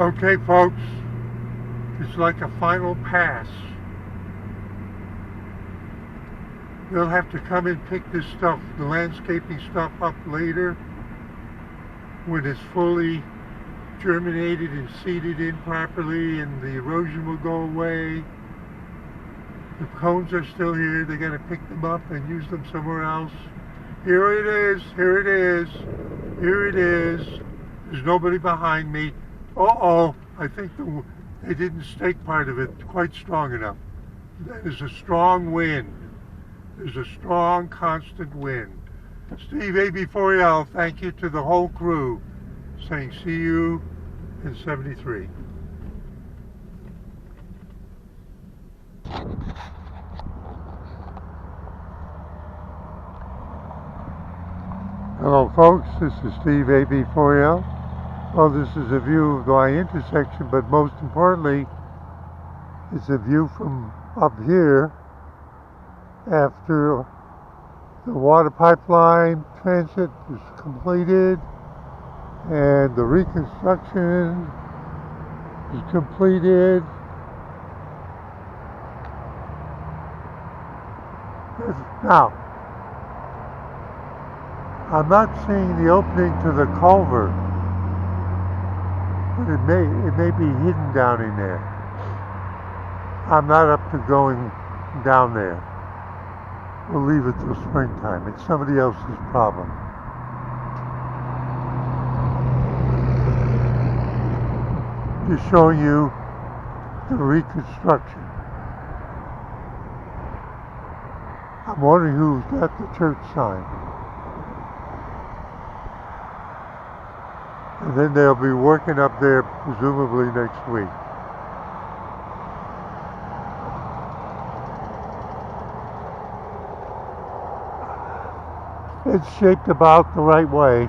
Okay, folks, it's like a final pass. They'll have to come and pick this stuff, the landscaping stuff, up later when it's fully germinated and seeded in properly and the erosion will go away. The cones are still here. They got to pick them up and use them somewhere else. Here it is. Here it is. Here it is. There's nobody behind me. Uh-oh. I think they didn't stake part of it quite strong enough. There's a strong wind. There's a strong, constant wind. Steve AB4L, thank you to the whole crew, saying see you in 73. Hello folks, this is Steve AB4L. Well, this is a view of the Y intersection, but most importantly, it's a view from up here after the water pipeline transit is completed and the reconstruction is completed. Now, I'm not seeing the opening to the culvert, but it may be hidden down in there. I'm not up to going down there. We'll leave it till springtime. It's somebody else's problem. Just showing you the reconstruction. I'm wondering who's got the church sign. And then they'll be working up there presumably next week. It's shaped about the right way.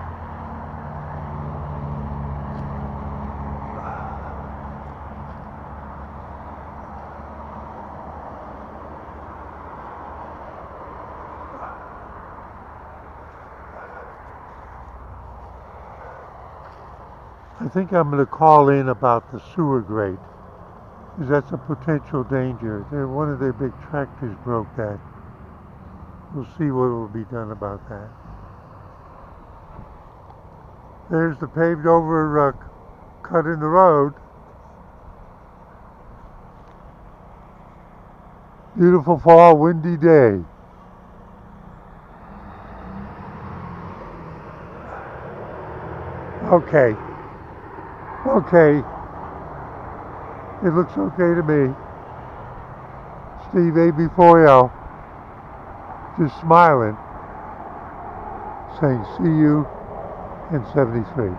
I think I'm going to call in about the sewer grate, because that's a potential danger. One of their big tractors broke that. We'll see what will be done about that. There's the paved over cut in the road. Beautiful fall, windy day. Okay. Okay. It looks okay to me. Steve AB4L. Just smiling, saying see you in 73.